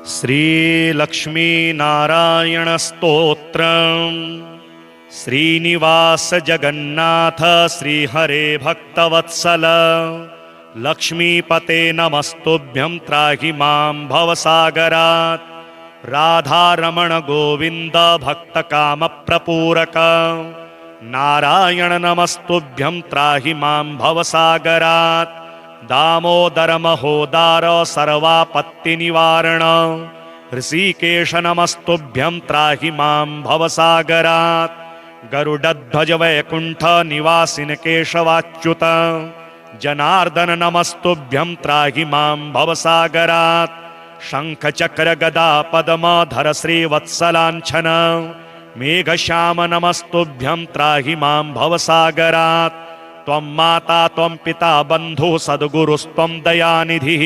श्रीलक्ष्मीनारायणस्तोत्रम्। श्रीनिवास जगन्नाथ श्रीहरे भक्तवत्सल लक्ष्मीपते नमस्तुभ्यं त्राहि मां भवसागरात्। राधारमण गोविन्द भक्तकामप्रपूरक नारायण नमस्तुभ्यं त्राहि मां भवसागरात्। दामोदर महोदार सर्वापत्तिनिवारण ऋषिकेश नमस्तुभ्यं त्राहि मां भवसागरात्। गरुडध्वज वैकुण्ठ निवासिन केशवाच्युत जनार्दन नमस्तुभ्यं त्राहि मां भवसागरात्। शंख चक्र गदा पद्मधर श्रीवत्सलाञ्छन मेघश्याम नमस्तुभ्यं त्राहि मां भवसागरात्। त्वं माता त्वं पिता बन्धुः सद्गुरुस्त्वं दयानिधिः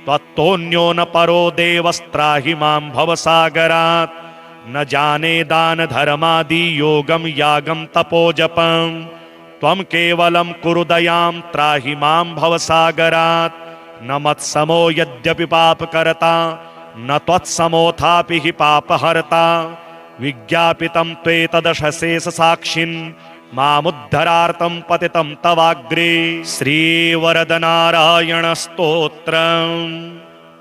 त्वत्तोऽन्यो न परो देवस्त्राहि मां भवसागरात्। न जाने दान धर्मादि योगं यागं तपोजपं त्वं केवलं कुरु दयां त्राहि मां भवसागरात्। न मत्समो यद्यपि पापकर्ता न त्वत्समोऽथापि हि पापहर्ता विज्ञापितं त्वेतदशशेष साक्षिन् मामुद्धरार्तं पतितं तवाग्रे। श्रीवरदनारायण स्तोत्रम्।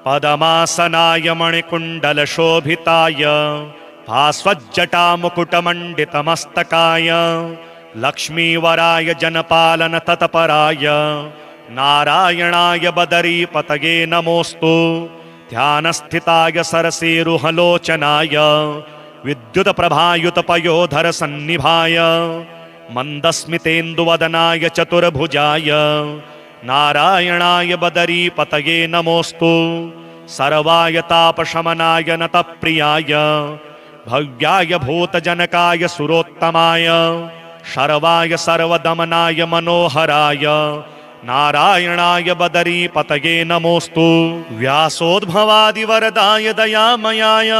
पदमासनाय मणिकुण्डलशोभिताय भास्वज्जटामुकुटमण्डितमस्तकाय लक्ष्मीवराय जनपालन तत्पराय नारायणाय बदरीपतये नमोऽस्तु। ध्यानस्थिताय सरसीरुहलोचनाय विद्युतप्रभायुतपयोधर सन्निभाय मन्दस्मितेन्दुवदनाय चतुर्भुजाय नारायणाय बदरीपतये नमोऽस्तु। सर्वाय तापशमनाय नतप्रियाय भव्याय भूतजनकाय सुरोत्तमाय शर्वाय सर्वदमनाय मनोहराय नारायणाय बदरीपतये नमोऽस्तु। व्यासोद्भवादिवरदाय दयामयाय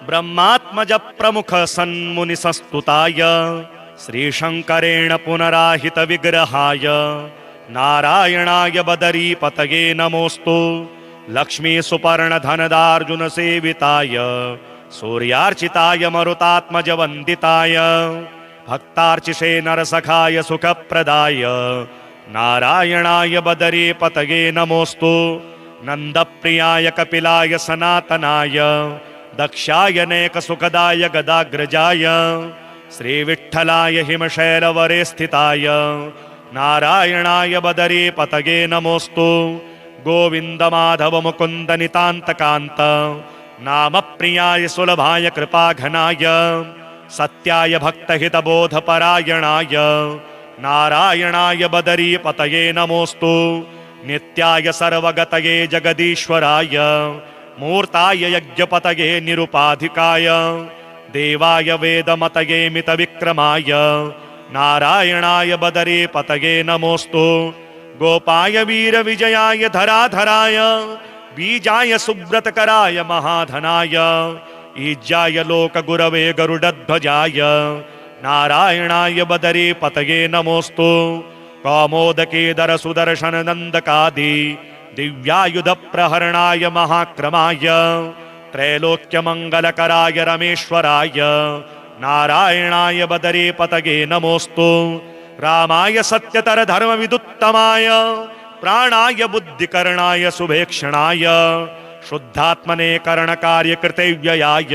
ब्रह्मात्मज प्रमुख सन्मुनिसस्तुताय श्रीशंकरेण पुनराहित विग्रहाय नारायणाय बदरीपतये नमोऽस्तु। लक्ष्मी सुपर्ण धनदार्जुन सेविताय सूर्यार्चिताय मरुतात्मज वन्दिताय भक्तार्चिषे नरसखाय सुखप्रदाय नारायणाय बदरीपतये नमोऽस्तु। नन्दप्रियाय कपिलाय सनातनाय दक्षाय नेकसुखदाय गदाग्रजाय श्रीविठ्ठलाय हिमशैलवरे स्थिताय नारायणाय बदरीपतये नमोऽस्तु। गोविन्द माधव मुकुन्द नितान्तकान्त नामप्रियाय सुलभाय कृपाघनाय सत्याय भक्तहितबोधपरायणाय नारायणाय बदरीपतये नमोऽस्तु। नित्याय सर्वगतये जगदीश्वराय मूर्ताय यज्ञपतये निरुपाधिकाय देवाय वेदमतये मितविक्रमाय नारायणाय बदरीपतये नमोऽस्तु। गोपाय वीरविजयाय धराधराय बीजाय सुब्रतकराय महाधनाय ईज्याय लोकगुरवे गरुडध्वजाय नारायणाय बदरीपतये नमोऽस्तु। कौमोदकेदर सुदर्शन नन्दकादि दिव्यायुधप्रहरणाय महाक्रमाय त्रैलोक्यमङ्गलकराय रमेश्वराय नारायणाय बदरीपतये नमोऽस्तु। रामाय सत्यतर धर्मविदुत्तमाय प्राणाय बुद्धिकरणाय शुभेक्षणाय शुद्धात्मने करणकार्यकृतव्ययाय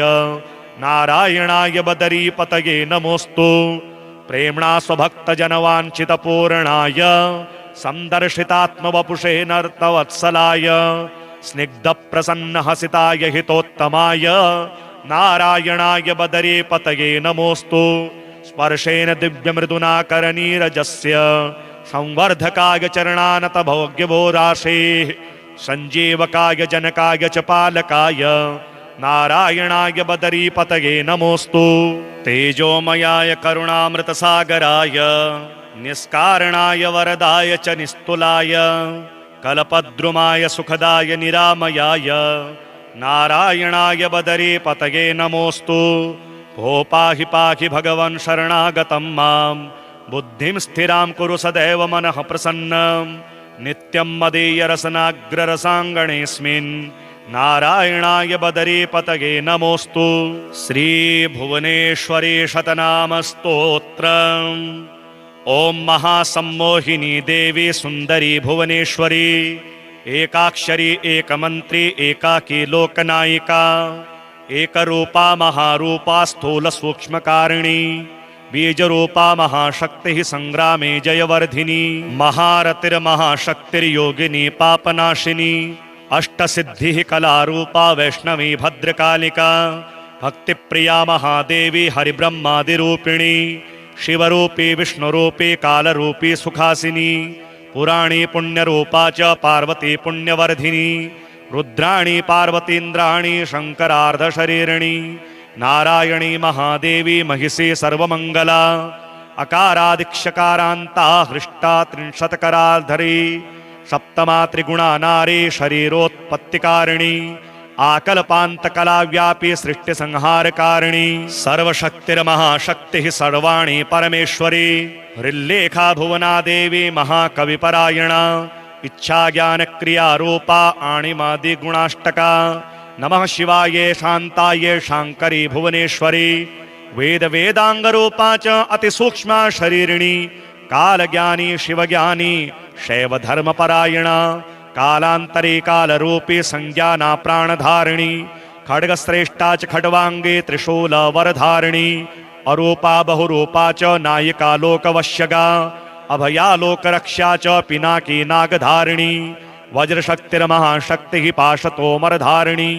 नारायणाय बदरीपतये नमोऽस्तु। प्रेम्णा स्वभक्तजनवाञ्छितपूर्णाय सन्दर्शितात्मवपुषे नर्तवत्सलाय स्निग्धप्रसन्नहसिताय हितोत्तमाय नारायणाय बदरीपतये नमोऽस्तु। स्पर्शेन दिव्यमृदुना करनीरजस्य संवर्धकाय चरणानत भोग्यभोराशेः सञ्जीवकाय जनकाय च पालकाय नारायणाय बदरीपतये नमोऽस्तु। तेजोमयाय करुणामृतसागराय निष्कारणाय वरदाय च निस्तुलाय कल्पद्रुमाय सुखदाय निरामयाय नारायणाय बदरीपतये नमोऽस्तु। भो पाहि पाहि भगवन् शरणागतं मां बुद्धिं स्थिरां कुरु सदैव मनः प्रसन्नं नित्यं मदीयरसनाग्ररसाङ्गणेऽस्मिन् नारायणाय बदरीपतये नमोऽस्तु। श्रीभुवनेश्वरी शतनामस्तोत्रम्। ॐ महासम्मोहिनी देवी सुन्दरी भुवनेश्वरी एकाक्षरी एकमन्त्री एकाकी लोकनायिका एकरूपा महारूपा स्थूलसूक्ष्मकारिणी बीजरूपा महाशक्तिः संग्रामे जयवर्धिनी महारतिर्महाशक्तिर्योगिनी पापनाशिनी अष्टसिद्धिः कलारूपा वैष्णवी भद्रकालिका भक्तिप्रिया महादेवी हरिब्रह्मादिरूपिणी शिवरूपी विष्णुरूपी कालरूपी सुखासिनी पुराणी पुण्यरूपा च पार्वती पुण्यवर्धिनी रुद्राणी पार्वतीन्द्राणी शङ्करार्धशरीरिणी नारायणी महादेवी महिषी सर्वमङ्गला अकारादिक्षकारान्ता हृष्टा त्रिंशत्कराधरी सप्तमा त्रिगुणा नारी शरीरोत्पत्तिकारिणी आकल्पान्तकलाव्यापी सृष्टिसंहारकारिणी सर्वशक्तिर्महाशक्तिः सर्वाणि परमेश्वरी हृल्लेखा भुवना देवी महाकविपरायणा इच्छाज्ञानक्रियारूपा आणिमादिगुणाष्टका नमः शिवाये शान्ताये शाङ्करी भुवनेश्वरी वेदाङ्गरूपा च अतिसूक्ष्मा शरीरिणी कालज्ञानी शिवज्ञानी शैवधर्मपरायणा कालान्तरी कालरूपी संज्ञाना प्राणधारिणी खड्गश्रेष्ठा च खड्वाङ्गी त्रिशूलवरधारिणी अरूपा बहुरूपा च नायिका लोकवश्यगा अभया लोकरक्षा च पिनाकी नागधारिणी वज्रशक्तिर्महाशक्तिः पाशतोमरधारिणी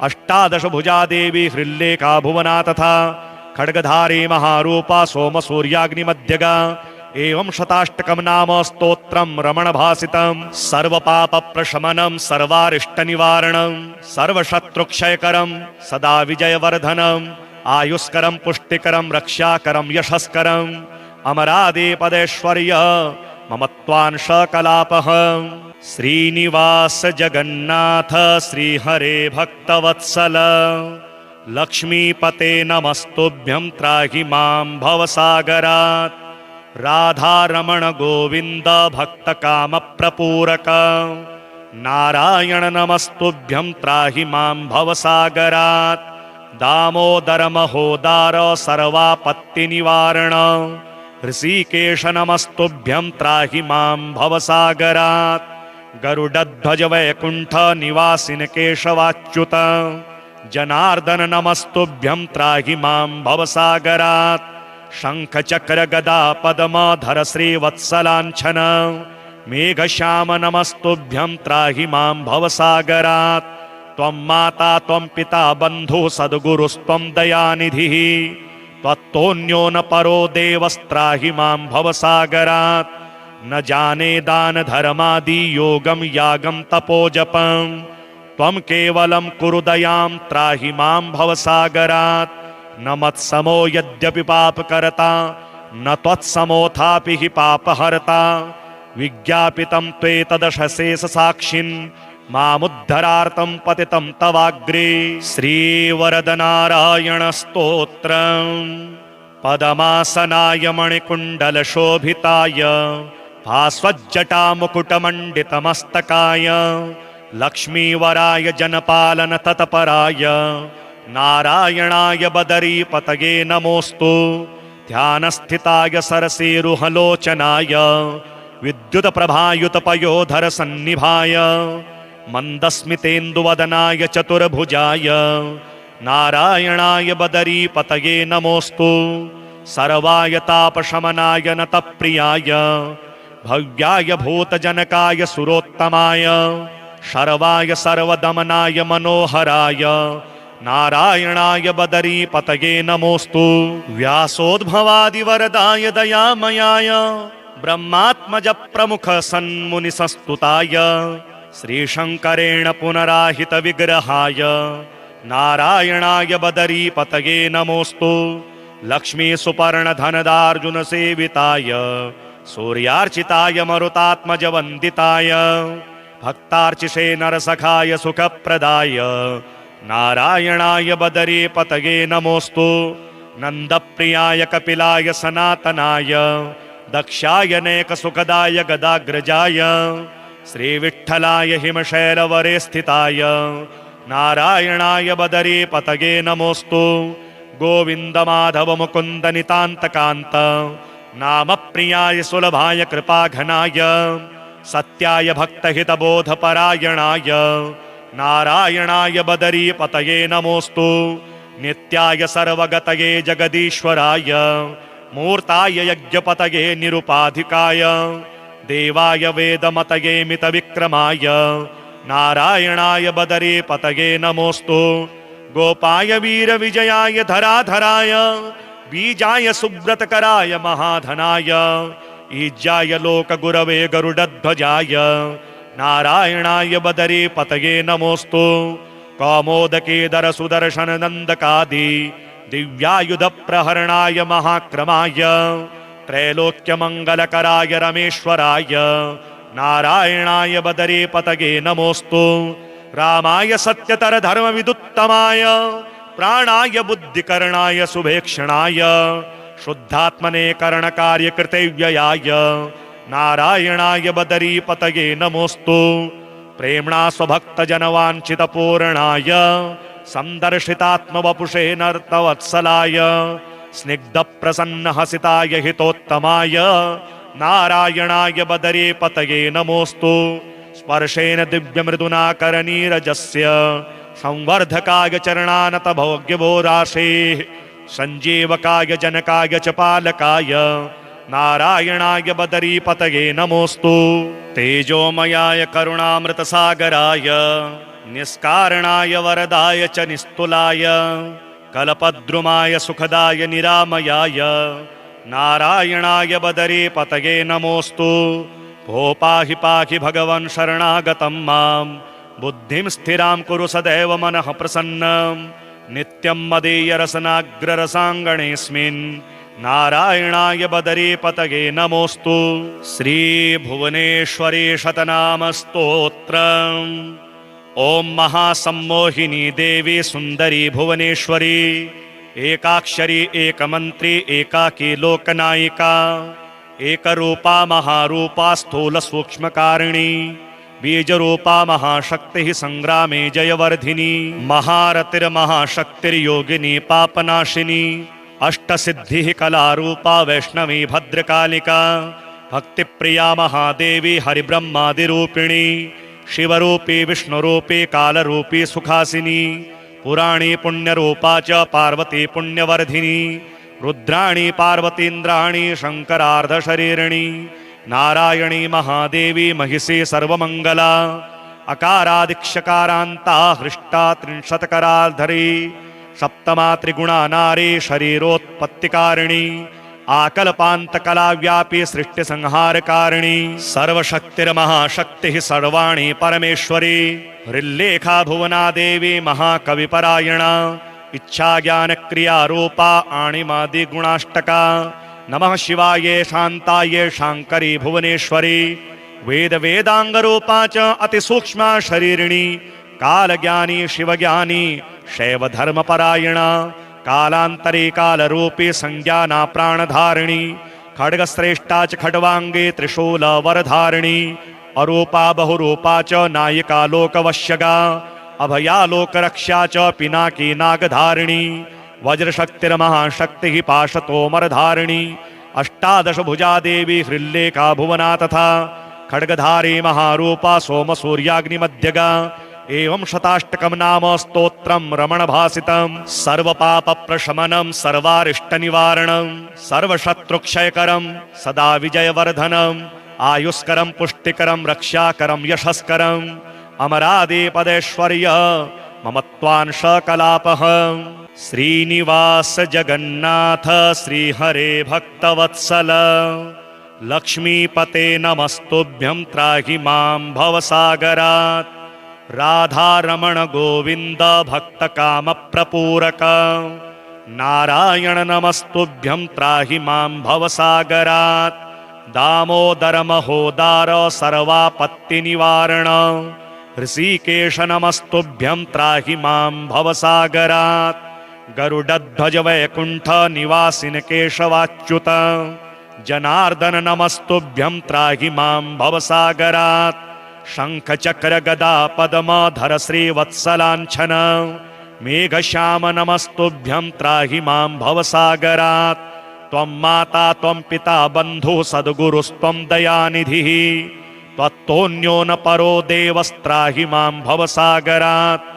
अष्टादश भुजा देवी हृल्लेखा भुवना तथा खड्गधारी महारूपा सोमसूर्याग्निमध्यगा एवं शताष्टकं नाम स्तोत्रं रमणभासितं सर्वपापप्रशमनं सर्वारिष्टनिवारणं सर्वशत्रुक्षयकरं सदा विजयवर्धनम् आयुष्करं पुष्टिकरं रक्षाकरं यशस्करम् अमरादिपदैश्वर्य ममत्वांशकलापः श्रीनिवास जगन्नाथ श्रीहरे भक्तवत्सल लक्ष्मीपते नमस्तुभ्यं त्राहि मां भवसागरात् राधारमण गोविन्द भक्तकामप्रपूरक नारायण नमस्तुभ्यं त्राहि मां भवसागरात् दामोदर महोदार सर्वापत्तिनिवारण ऋषिकेश नमस्तुभ्यं त्राहि मां भवसागरात् गरुडध्वज वैकुण्ठ निवासिन केशवाच्युत जनार्दन नमस्तुभ्यं त्राहि मां भवसागरात् शङ्खचक्र गदा पद्मधर श्रीवत्सलाञ्छन मेघश्याम नमस्तुभ्यं त्राहि मां भवसागरात् त्वं माता त्वं पिता बन्धु सद्गुरुस्त्वं दयानिधिः त्वत्तोऽन्यो न परो देवस्त्राहि मां भवसागरात् न जाने दान धर्मादि योगं यागं तपोजपं त्वं केवलं कुरु दयां त्राहि मां भवसागरात् न मत्समो यद्यपि पापकर्ता न त्वत्समोऽथापि हि पापहर्ता विज्ञापितं त्वेतदशशेषसाक्षिन् मामुद्धरार्तं पतितं तवाग्रे श्रीवरदनारायण स्तोत्रम् पदमासनाय मणिकुण्डलशोभिताय भास्वज्जटामुकुटमण्डितमस्तकाय लक्ष्मीवराय जनपालन तत्पराय नारायणाय बदरीपतये नमोऽस्तु ध्यानस्थिताय सरसीरुहलोचनाय विद्युतप्रभायुतपयोधर सन्निभाय मन्दस्मितेन्दुवदनाय चतुर्भुजाय नारायणाय बदरीपतये नमोऽस्तु सर्वाय तापशमनाय नतप्रियाय भव्याय भूतजनकाय सुरोत्तमाय शर्वाय सर्वदमनाय मनोहराय नारायणाय बदरीपतये नमोऽस्तु व्यासोद्भवादिवरदाय दयामयाय ब्रह्मात्मज प्रमुख सन्मुनिसस्तुताय श्रीशङ्करेण पुनराहित विग्रहाय नारायणाय बदरीपतये नमोऽस्तु लक्ष्मी सुपर्ण धनदार्जुन सेविताय सूर्यार्चिताय मरुतात्मज वन्दिताय भक्तार्चिषे नरसखाय सुखप्रदाय नारायणाय बदरीपतये नमोऽस्तु नन्दप्रियाय कपिलाय सनातनाय दक्षाय नेकसुखदाय गदाग्रजाय श्रीविठ्ठलाय हिमशैलवरे स्थिताय नारायणाय बदरी पतगे नमोस्तु गोविंद माधव मुकुंद नितान्तकान्त नाम प्रियाय सुलभाय कृपाघनाय सत्याय भक्तहितबोधपरायणाय नारायणाय बदरी पतये नमोस्तु नित्याय सर्वगतये जगदीश्वराय मूर्ताय यज्ञपतये निरुपाधिकाय देवाय वेदमतये मितविक्रमाय नारायणाय बदरी पतये नमोस्तु गोपाय वीरविजयाय धराधराय बीजाय सुब्रतकराय महाधनाय ईज्याय लोकगुरवे गरुडध्वजाय नारायणाय बदरी पतये नमोस्तु कौमोदकेदर सुदर्शन नंदकादि दिव्यायुध प्रहरणाय महाक्रमाय त्रैलोक्यमंगलकराय रमेश्वराय नारायणाय बदरी पतये नमोस्तु रामाय सत्यतर धर्म विदुत्तमाय प्राणाय बुद्धिकरणाय शुभेक्षणाय शुद्धात्मने करणकार्य कृतव्ययाय नारायणाय बदरी पतये नमोस्तु प्रेम्णा स्वभक्तजनवाञ्छित पूर्णाय संदर्शितात्मवपुषे नर्तवत्सलाय स्निग्ध प्रसन्न हसिताय हितोत्तमाय नारायणाय बदरी पतये नमोस्तु स्पर्शेन दिव्यमृदुना करनीरजस्य संवर्धकाय चरणानत भोग्यबोराशेः संजीवकाय जनकाय च पालकाय नारायणाय बदरी पतये नमोस्तु तेजोमयाय करुणामृतसागराय निष्कारणाय वरदाय च निस्तुलाय कल्पद्रुमाय सुखदाय निरामयाय नारायणाय बदरी पतये नमोस्तु भो पाहि पाहि भगवन् शरणागतं मां बुद्धिं स्थिरां कुरु सदैव मनः प्रसन्नं नित्यं मदीयरसनाग्ररसाङ्गणेऽस्मिन् नारायणाय बदरी पतये नमोस्तु श्रीभुवनेश्वरी शतनामस्तोत्रम् ॐ महासम्मोहिनी देवी सुन्दरी भुवनेश्वरी एकाक्षरी एकमन्त्री एकाकी लोकनायिका एकरूपा महारूपा स्थूल सूक्ष्मकारिणी बीजरूपा महाशक्तिः संग्रामे जयवर्धिनी महारतिर्महाशक्तिर्योगिनी पापनाशिनी अष्टसिद्धिः कलारूपा वैष्णवी भद्रकालिका भक्तिप्रिया महादेवी हरिब्रह्मादिरूपिणी शिवरूपी विष्णुरूपी कालरूपी सुखासिनी पुराणी पुण्यरूपा च पार्वती पुण्यवर्धिनी रुद्राणी पार्वतीन्द्राणी शङ्करार्धशरीरिणी नारायणी महादेवी महिषी सर्वमङ्गला अकारादिक्षकारान्ता हृष्टा त्रिंशत्कराधरी सप्तमा त्रिगुणा नारी शरीरोत्पत्तिकारिणी आकल्पान्तकलाव्यापी सृष्टिसंहारकारिणी सर्वशक्तिर्महाशक्तिः सर्वाणि परमेश्वरी हृल्लेखा भुवना देवी महाकविपरायणा इच्छाज्ञानक्रियारूपा आणिमादिगुणाष्टका नमः शिवाय शान्ताय शाङ्करी भुवनेश्वरी वेदाङ्गरूपा च अतिसूक्ष्मा शरीरिणी कालज्ञानी शिवज्ञानी शैवधर्मपरायणा कालान्तरे कालरूपी संज्ञाना प्राणधारिणी खड्गश्रेष्ठा च खड्वाङ्गे त्रिशूलवरधारिणी अरूपा बहुरूपा च नायिका लोकवश्यगा अभया लोकरक्षा च पिनाकी नागधारिणी वज्रशक्तिर्महाशक्तिः पाशतोमरधारिणी अष्टादश भुजा देवी हृल्लेखा भुवना तथा खड्गधारी महारूपा सोमसूर्याग्निमध्यगा एवं शताष्टकं नाम स्तोत्रं रमणभासितं सर्वपापप्रशमनं सर्वारिष्टनिवारणं सर्वशत्रुक्षयकरं सदा विजयवर्धनम् आयुष्करं पुष्टिकरं रक्षाकरं यशस्करम् अमरादिपदैश्वर्य ममत्वांशकलापः श्रीनिवास जगन्नाथ श्रीहरे भक्तवत्सल लक्ष्मीपते नमस्तुभ्यं त्राहि मां भवसागरात् राधारमण गोविन्द भक्तकामप्रपूरक नारायण नमस्तुभ्यं त्राहि मां भवसागरात् दामोदर महोदार सर्वापत्तिनिवारण ऋषिकेश नमस्तुभ्यं त्राहि मां भवसागरात् गरुडध्वज वैकुण्ठ निवासिन केशवाच्युत जनार्दन नमस्तुभ्यं त्राहि मां भवसागरात् शङ्खचक्रगदा पद्मधर श्रीवत्सलाञ्छन मेघश्याम नमस्तुभ्यं त्राहि मां भवसागरात् त्वं माता त्वं पिता बन्धुः सद्गुरुस्त्वं दयानिधिः त्वत्तोऽन्यो न परो देवस्त्राहि मां भवसागरात्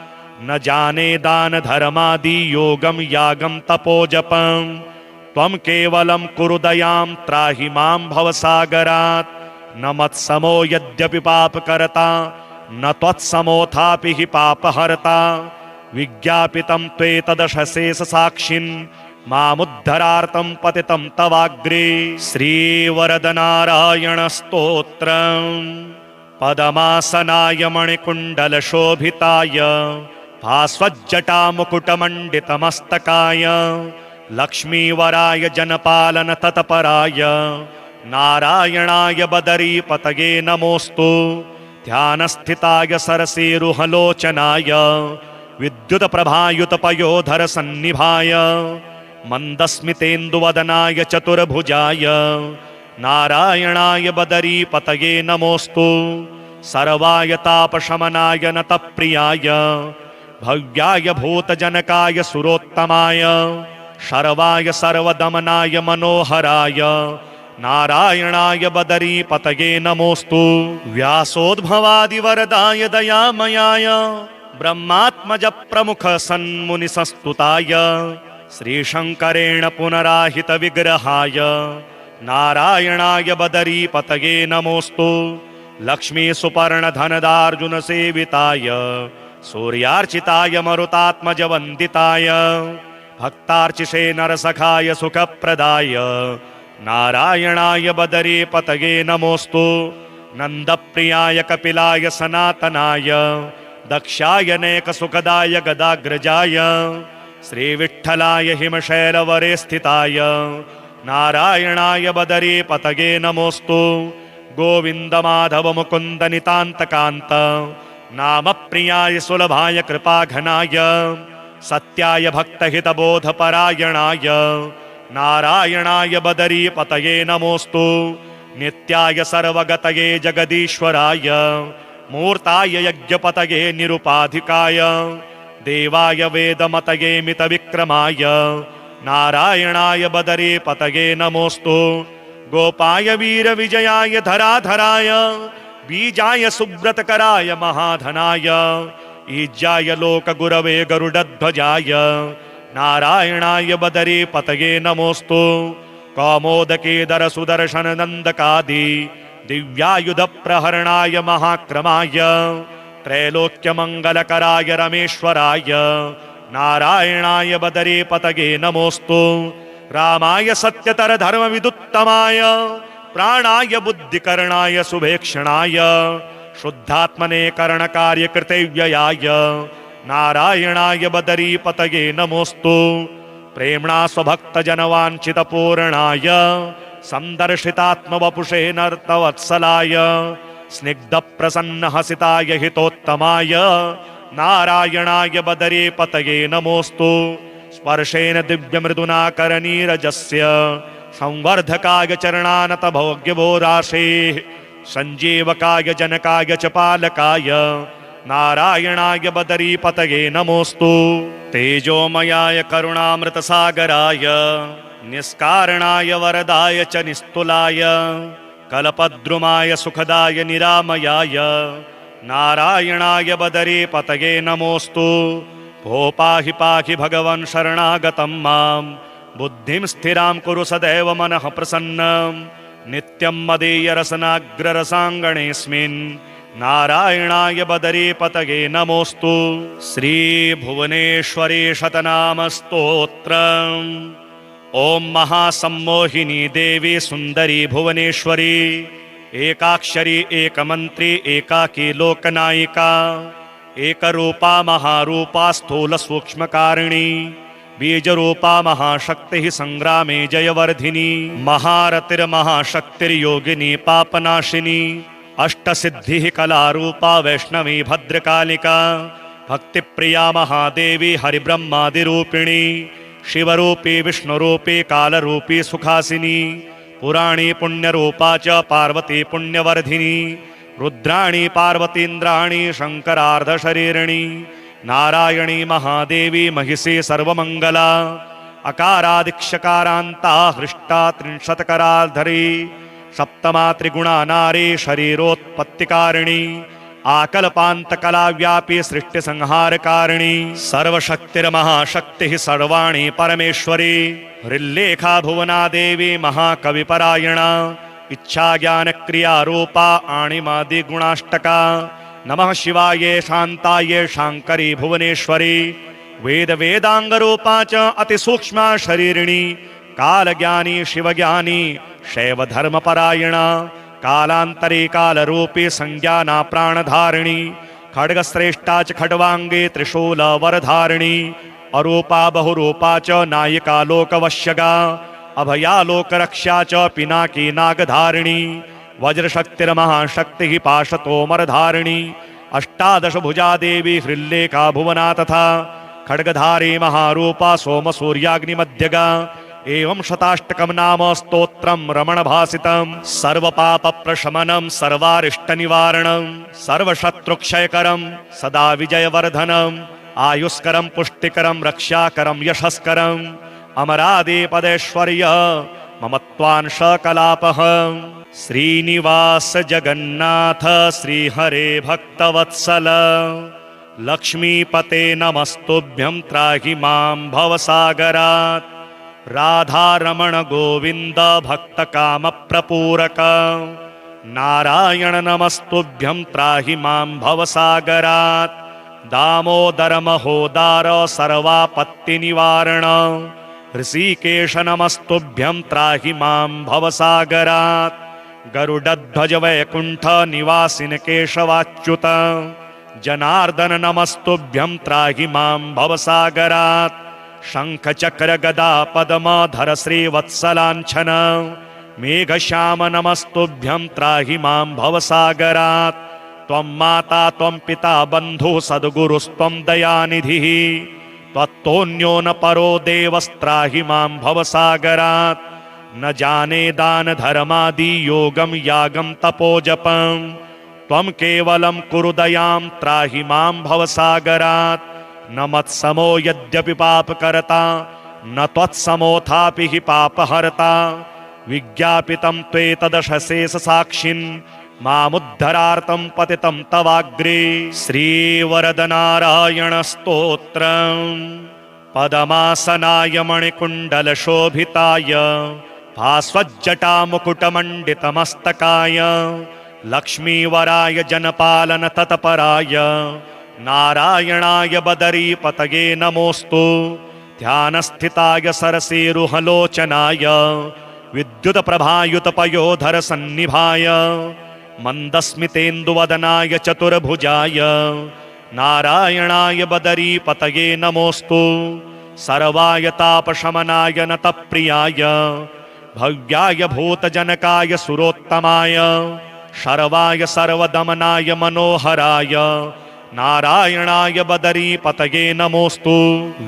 न जाने दान धर्मादि योगं यागं तपोजपं त्वं केवलं कुरु दयां त्राहि मां भवसागरात् न मत्समो यद्यपि पापकर्ता न त्वत्समोऽथापि हि पापहर्ता विज्ञापितं त्वेतदशशेषसाक्षिन् मामुद्धरार्तं पतितं तवाग्रे श्रीवरदनारायणस्तोत्रम् पदमासनाय मणिकुण्डलशोभिताय भास्वज्जटामुकुटमण्डितमस्तकाय लक्ष्मीवराय जनपालन तत्पराय नारायणाय बदरीपतये नमोऽस्तु ध्यानस्थिताय सरसीरुहलोचनाय विद्युतप्रभायुतपयोधर सन्निभाय मन्दस्मितेन्दुवदनाय चतुर्भुजाय नारायणाय बदरीपतये नमोऽस्तु सर्वाय तापशमनाय नतप्रियाय भव्याय भूतजनकाय सुरोत्तमाय शर्वाय सर्वदमनाय मनोहराय नारायणाय बदरीपतये नमोऽस्तु व्यासोद्भवादिवरदाय दयामयाय ब्रह्मात्मज प्रमुख सन्मुनिसंस्तुताय श्रीशङ्करेण पुनराहित विग्रहाय नारायणाय बदरीपतये नमोऽस्तु लक्ष्मी सुपर्ण धनदार्जुन सेविताय सूर्यार्चिताय मरुतात्मज वन्दिताय भक्तार्चिषे नरसखाय सुखप्रदाय नारायणाय बदरीपतये नमोऽस्तु नन्दप्रियाय कपिलाय सनातनाय दक्षाय नेकसुखदाय गदाग्रजाय श्रीविठ्ठलाय हिमशैलवरे स्थिताय नारायणाय बदरीपतये नमोऽस्तु गोविन्द माधव मुकुन्द नितान्तकान्त नामप्रियाय सुलभाय कृपाघनाय सत्याय भक्तहितबोधपरायणाय नारायणाय बदरीपतये नमोऽस्तु नित्याय सर्वगतये जगदीश्वराय मूर्ताय यज्ञपतये निरुपाधिकाय देवाय वेदमतये मितविक्रमाय नारायणाय बदरीपतये नमोऽस्तु गोपाय वीरविजयाय धराधराय बीजाय सुब्रतकराय महाधनाय ईज्याय लोकगुरवे गरुडध्वजाय नारायणाय बदरीपतये नमोऽस्तु कौमोदकेदर सुदर्शन नन्दकादि दिव्यायुधप्रहरणाय महाक्रमाय त्रैलोक्यमङ्गलकराय रमेश्वराय नारायणाय बदरीपतये नमोऽस्तु रामाय सत्यतर धर्मविदुत्तमाय प्राणाय बुद्धिकरणाय शुभेक्षणाय शुद्धात्मने करणकार्यकृतव्ययाय नारायणाय बदरीपतये नमोऽस्तु प्रेम्णा स्वभक्तजनवाञ्छितपूर्णाय सन्दर्शितात्मवपुषे नर्तवत्सलाय स्निग्धप्रसन्नहसिताय हितोत्तमाय नारायणाय बदरीपतये नमोऽस्तु स्पर्शेन दिव्यमृदुना करनीरजस्य संवर्धकाय चरणानत भोग्यभोराशेः सञ्जीवकाय जनकाय च पालकाय नारायणाय बदरीपतये नमोऽस्तु तेजोमयाय करुणामृतसागराय निष्कारणाय वरदाय च निस्तुलाय कल्पद्रुमाय सुखदाय निरामयाय नारायणाय बदरीपतये नमोऽस्तु भो पाहि पाहि भगवन् शरणागतं मां बुद्धिं स्थिरां कुरु सदैव मनः प्रसन्नं नित्यं मदीयरसनाग्ररसाङ्गणेऽस्मिन् नारायणाय बदरीपतये नमोऽस्तु श्रीभुवनेश्वरी शतनामस्तोत्रम् ॐ महासम्मोहिनी देवी सुन्दरी भुवनेश्वरी एकाक्षरी एकमन्त्री एकाकी लोकनायिका एकरूपा महारूपा स्थूलसूक्ष्मकारिणी बीजरूपा महाशक्तिः संग्रामे जयवर्धिनी महारतिर्महाशक्तिर्योगिनी पापनाशिनी अष्टसिद्धिः कलारूपा वैष्णवी भद्रकालिका भक्तिप्रिया महादेवी हरिब्रह्मादिरूपिणी शिवरूपी विष्णुरूपी कालरूपी सुखासिनी पुराणी पुण्यरूपा च पार्वती पुण्यवर्धिनी रुद्राणी पार्वतीन्द्राणी शङ्करार्धशरीरिणी नारायणी महादेवी महिषी सर्वमङ्गला अकारादिक्षकारान्ता हृष्टा त्रिंशत्कराधरी सप्तमा त्रिगुणा नारी शरीरोत्पत्तिकारिणी आकल्पान्तकलाव्यापी सृष्टिसंहारकारिणी सर्वशक्तिर्महाशक्तिः सर्वाणि परमेश्वरी हृल्लेखा भुवना देवी महाकविपरायणा इच्छाज्ञानक्रियारूपा आणिमादिगुणाष्टका नमः शिवाये शान्ताये शाङ्करी भुवनेश्वरी वेदांगरूपा च अतिसूक्ष्मा शरीरिणी कालज्ञानी शिवज्ञानी शैवधर्मपरायणा कालान्तरे कालरूपी संज्ञाना प्राणधारिणी खड्गश्रेष्ठा च खड्वाङ्गे त्रिशूलवरधारिणी अरूपा बहुरूपा च नायिका लोकवश्यगा अभया लोकरक्षा च पिनाकी नागधारिणी वज्रशक्तिर्महाशक्तिः पाशतोमरधारिणी अष्टादशभुजा देवी हृल्लेखा भुवना तथा खड्गधारी महारूपा सोमसूर्याग्निमध्यगा एवं शताष्टकं नाम स्तोत्रं रमणभासितं सर्वपापप्रशमनं सर्वारिष्टनिवारणं सर्वशत्रुक्षयकरं सदा विजयवर्धनम् आयुष्करं पुष्टिकरं रक्षाकरं यशस्करम् अमरादिपदैश्वर्य ममत्वांशकलापः श्रीनिवास जगन्नाथ श्रीहरे भक्तवत्सल लक्ष्मीपते नमस्तुभ्यं त्राहि मां भवसागरात् राधारमण गोविन्द भक्तकामप्रपूरक नारायण नमस्तुभ्यं त्राहि मां भवसागरात् दामोदर महोदार सर्वापत्तिनिवारण ऋषिकेश नमस्तुभ्यं त्राहि मां भवसागरात् गरुडध्वज वैकुण्ठ निवासिन केशवाच्युत जनार्दन नमस्तुभ्यं त्राहि मां भवसागरात् शङ्खचक्र गदा पद्मधर श्रीवत्सलाञ्छन मेघश्याम नमस्तुभ्यं त्राहि मां भवसागरात् त्वं माता त्वं पिता बन्धुः सद्गुरुस्त्वं दयानिधिः त्वत्तोऽन्यो न परो देवस्त्राहि मां भवसागरात् न जाने दान धर्मादि योगं यागं तपोजपं त्वं केवलं कुरु दयां त्राहि मां भवसागरात् न मत्समो यद्यपि पापकर्ता न त्वत्समोऽथापि हि पापहर्ता विज्ञापितं त्वेतदशशेषसाक्षिन् मामुद्धरार्तं पतितं तवाग्रे श्रीवरदनारायण स्तोत्रम् पदमासनाय मणिकुण्डलशोभिताय भास्वज्जटामुकुटमण्डितमस्तकाय लक्ष्मीवराय जनपालन तत्पराय नारायणाय बदरीपतये नमोऽस्तु ध्यानस्थिताय सरसीरुहलोचनाय विद्युतप्रभायुतपयोधर सन्निभाय मन्दस्मितेन्दुवदनाय चतुर्भुजाय नारायणाय बदरीपतये नमोऽस्तु सर्वाय तापशमनाय नतप्रियाय भव्याय भूतजनकाय सुरोत्तमाय शर्वाय सर्वदमनाय मनोहराय नारायणाय बदरीपतये नमोऽस्तु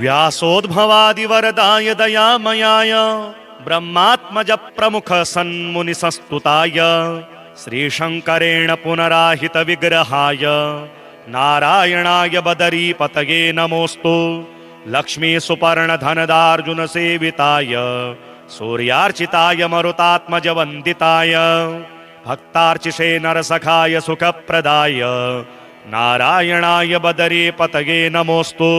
व्यासोद्भवादिवरदाय दयामयाय ब्रह्मात्मज प्रमुख सन्मुनिसस्तुताय श्रीशङ्करेण पुनराहित विग्रहाय नारायणाय बदरीपतये नमोऽस्तु लक्ष्मी सुपर्ण धनदार्जुन सेविताय सूर्यार्चिताय मरुतात्मज वन्दिताय भक्तार्चिषे नरसखाय सुखप्रदाय नारायणाय बदरीपतये नमोऽस्तु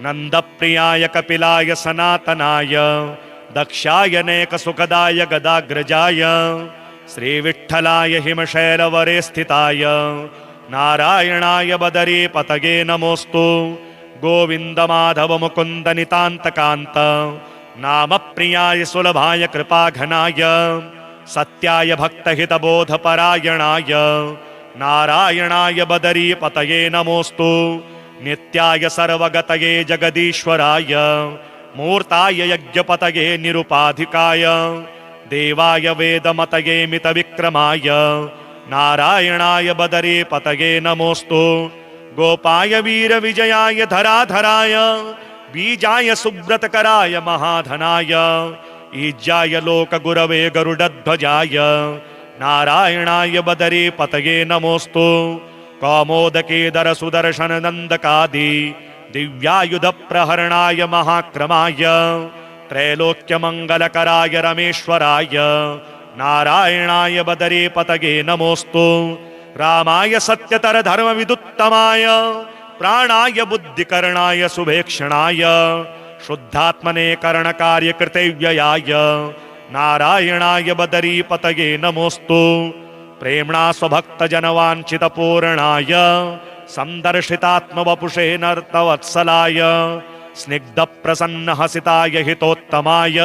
नन्दप्रियाय कपिलाय सनातनाय दक्षाय नेकसुखदाय गदाग्रजाय श्रीविठ्ठलाय हिमशैलवरे स्थिताय नारायणाय बदरीपतये नमोऽस्तु गोविन्द माधव मुकुन्द नितान्तकान्त नामप्रियाय सुलभाय कृपाघनाय सत्याय भक्तहितबोधपरायणाय नारायणाय बदरीपतये नमोऽस्तु नित्याय सर्वगतये जगदीश्वराय मूर्ताय यज्ञपतये निरुपाधिकाय देवाय वेदमतये मितविक्रमाय नारायणाय बदरीपतये नमोऽस्तु गोपाय वीरविजयाय धराधराय बीजाय सुब्रतकराय महाधनाय ईज्याय लोकगुरवे गरुडध्वजाय नारायणाय बदरी पतये नमोस्तु कौमोदकेदर सुदर्शन नंदकादि दिव्यायुध प्रहरणाय महाक्रमाय त्रैलोक्यमंगलकराय रमेश्वराय नारायणाय बदरी पतये नमोस्तु रामाय सत्यतर धर्मविदुत्तमाय प्राणाय बुद्धिकरणाय शुभेक्षणाय शुद्धात्मने करणकार्यकृतव्ययाय नारायणाय बदरी पतये नमोस्तु प्रेम्णा स्वभक्तजनवाञ्छितपूर्णाय सन्दर्शितात्मवपुषे नर्तवत्सलाय स्निग्धप्रसन्नहसिताय हितोत्तमाय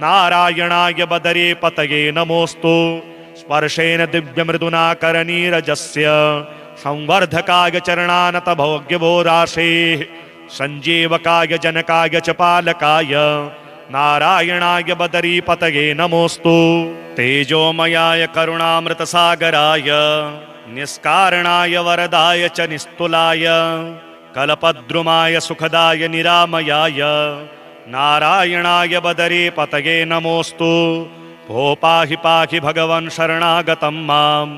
नारायणाय बदरी पतये नमोस्तु स्पर्शेन दिव्यमृदुना करनीरजस्य संवर्धकाय चरणानत भोग्यभोराशेः सञ्जीवकाय जनकाय च पालकाय नारायणाय बदरी पतये नमोस्तु तेजोमयाय करुणामृतसागराय निष्कारणाय वरदाय च निस्तुलाय कल्पद्रुमाय सुखदाय निरामयाय नारायणाय बदरी पतये नमोस्तु भो पाहि पाहि भगवन् शरणागतं मां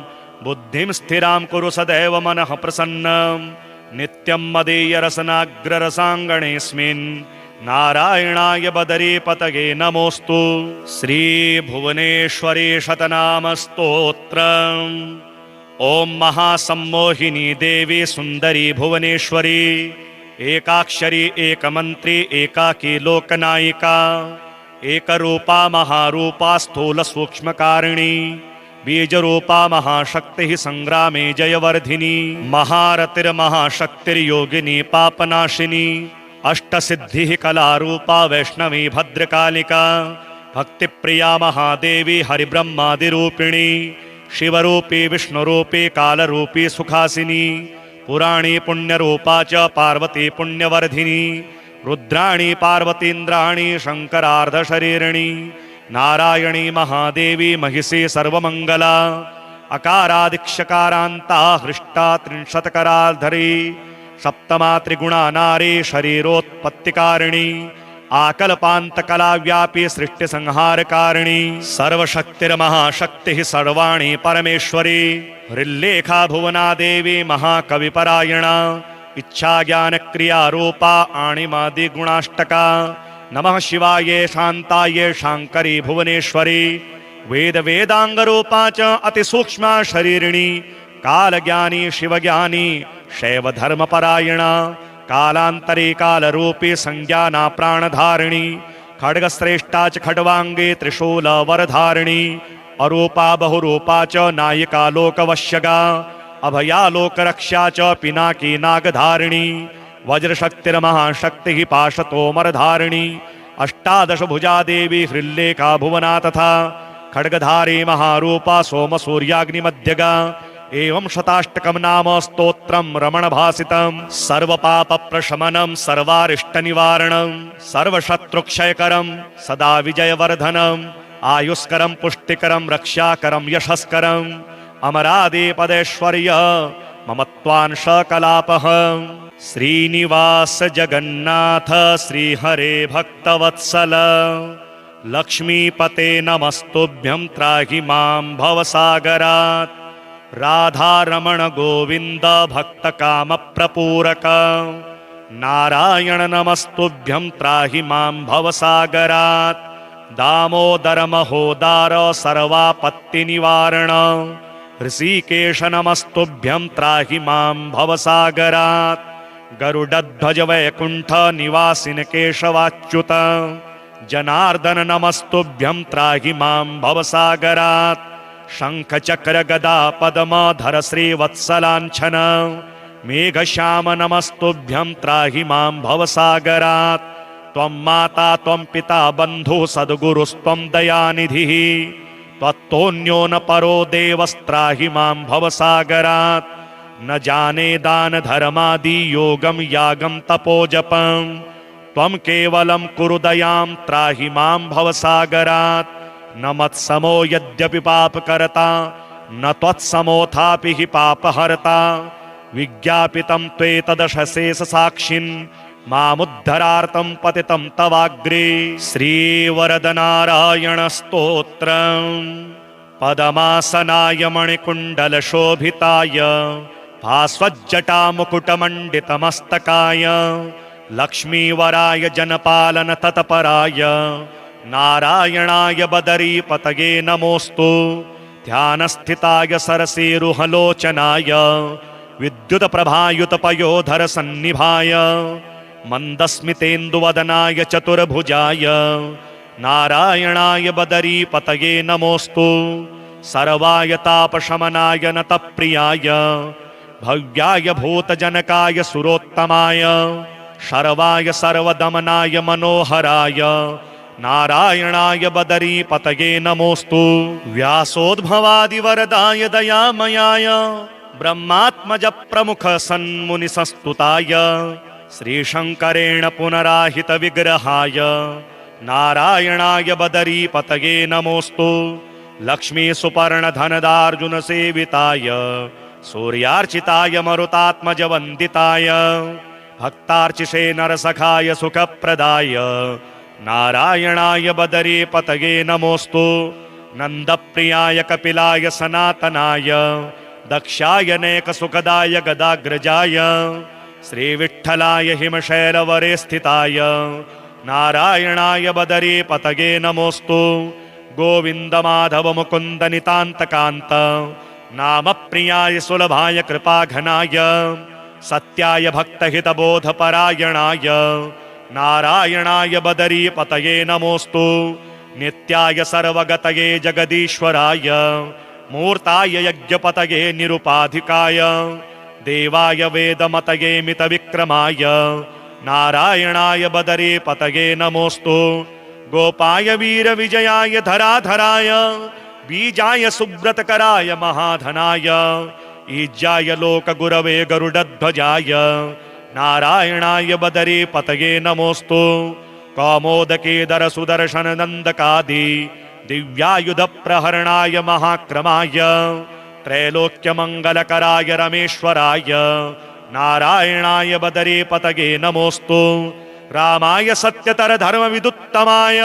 बुद्धिं स्थिरां कुरु सदैव मनः प्रसन्नं नित्यं मदीयरसनाग्ररसाङ्गणेऽस्मिन् नारायणाय बदरी पतये नमोस्तु श्रीभुवनेश्वरी शतनामस्तोत्रम् ॐ महासम्मोहिनी देवी सुन्दरी भुवनेश्वरी एकाक्षरी एकमन्त्री एकाकी लोकनायिका एकरूपा महारूपा स्थूलसूक्ष्मकारिणी बीजरूपा महाशक्तिः संग्रामे जयवर्धिनी महारतिर्महाशक्तिर्योगिनी पापनाशिनी अष्टसिद्धिः कलारूपा वैष्णवी भद्रकालिका भक्तिप्रिया महादेवी हरिब्रह्मादिरूपिणी शिवरूपी विष्णुरूपी कालरूपी सुखासिनी पुराणी पुण्यरूपा च पार्वती पुण्यवर्धिनी रुद्राणी पार्वतीन्द्राणी शङ्करार्धशरीरिणी नारायणी महादेवी महिषी सर्वमङ्गला अकारादिक्षकारान्ता हृष्टा त्रिंशत्कराधरी सप्तमा त्रिगुणा नारी शरीरोत्पत्तिकारिणी आकल्पान्तकलाव्यापी सृष्टिसंहारकारिणी सर्वशक्तिर्महाशक्तिः सर्वाणि परमेश्वरी हृल्लेखा भुवना देवी महाकविपरायणा इच्छाज्ञानक्रियारूपा आणिमादिगुणाष्टका नमः शिवाय शान्ताय शाङ्करी भुवनेश्वरी वेदाङ्गरूपा च अतिसूक्ष्मा शरीरिणी कालज्ञानी शिवज्ञानी शैवधर्मपरायणा कालान्तरे कालरूपी संज्ञाना प्राणधारिणी खड्गश्रेष्ठा च खड्वाङ्गे त्रिशूलवरधारिणी अरूपा बहुरूपा च नायिका लोकवश्यगा अभया लोकरक्षा च पिनाकी नागधारिणी वज्रशक्तिर्महाशक्तिः पाशतोमरधारिणी अष्टादशभुजा देवी हृल्लेखा भुवना तथा खड्गधारी महारूपा सोमसूर्याग्निमध्यगा एवं शताष्टकं नाम स्तोत्रं रमणभासितं सर्वपापप्रशमनं सर्वारिष्टनिवारणं सर्वशत्रुक्षयकरं सदा विजयवर्धनम् आयुष्करं पुष्टिकरं रक्षाकरं यशस्करम् अमरादिपदैश्वर्य ममत्वांशकलापः श्रीनिवास जगन्नाथ श्रीहरे भक्तवत्सल लक्ष्मीपते नमस्तुभ्यं त्राहि मां भवसागरात् राधारमण गोविन्द भक्तकामप्रपूरक नारायण नमस्तुभ्यं त्राहि मां भवसागरात् दामोदर महोदार सर्वापत्तिनिवारण ऋषिकेश नमस्तुभ्यं त्राहि मां भवसागरात् गरुडध्वज वैकुण्ठ निवासिन केशवाच्युत जनार्दन नमस्तुभ्यं त्राहि मां भवसागरात् शङ्खचक्र गदा पद्मधर श्रीवत्सलाञ्छन मेघश्याम नमस्तुभ्यं त्राहि मां भवसागरात् त्वं माता त्वं पिता बन्धुः सद्गुरुस्त्वं दयानिधिः त्वत्तोऽन्यो न परो देवस्त्राहि मां भवसागरात् न जाने दान धर्मादि योगं यागं तपोजपं त्वं केवलं कुरु दयां त्राहि मां भवसागरात् न मत्समो यद्यपि पापकर्ता न त्वत्समोऽथापि हि पापहर्ता विज्ञापितं त्वेतदशशेषसाक्षिन् मामुद्धरार्तं पतितं तवाग्रे श्रीवरदनारायण स्तोत्रम् पदमासनाय मणिकुण्डलशोभिताय भास्वज्जटामुकुटमण्डितमस्तकाय लक्ष्मीवराय जनपालन तत्पराय नारायणाय बदरीपतये नमोऽस्तु। ध्यानस्थिताय सरसीरुहलोचनाय विद्युतप्रभायुतपयोधर सन्निभाय मन्दस्मितेन्दुवदनाय चतुर्भुजाय नारायणाय बदरीपतये नमोऽस्तु। सर्वाय तापशमनाय नतप्रियाय भव्याय भूतजनकाय सुरोत्तमाय शर्वाय सर्वदमनाय मनोहराय नारायणाय बदरीपतये नमोऽस्तु। व्यासोद्भवादिवरदाय दयामयाय ब्रह्मात्मज प्रमुख सन्मुनिसंस्तुताय श्रीशङ्करेण पुनराहित विग्रहाय नारायणाय बदरीपतये नमोऽस्तु। लक्ष्मी सुपर्ण धनदार्जुन सेविताय सूर्यार्चिताय मरुतात्मज वन्दिताय भक्तार्चिषे नरसखाय सुखप्रदाय नारायणाय बदरीपतये नमोऽस्तु। नन्दप्रियाय कपिलाय सनातनाय दक्षाय नेकसुखदाय गदाग्रजाय श्रीविठ्ठलाय हिमशैलवरे स्थिताय नारायणाय बदरीपतये नमोऽस्तु। गोविन्द माधव मुकुन्द नितान्तकान्त नामप्रियाय सुलभाय कृपाघनाय सत्याय भक्तहितबोधपरायणाय नारायणाय बदरीपतये नमोऽस्तु। नित्याय सर्वगतये जगदीश्वराय मूर्ताय यज्ञपतये निरुपाधिकाय देवाय वेदमतये मितविक्रमाय नारायणाय बदरीपतये नमोऽस्तु। गोपाय वीरविजयाय धराधराय बीजाय सुब्रतकराय महाधनाय ईज्याय लोकगुरवे गरुडध्वजाय नारायणाय बदरीपतये नमोऽस्तु। कौमोदकेदर सुदर्शन नन्दकादि दिव्यायुधप्रहरणाय महाक्रमाय त्रैलोक्यमङ्गलकराय रमेश्वराय नारायणाय बदरीपतये नमोऽस्तु। रामाय सत्यतर धर्मविदुत्तमाय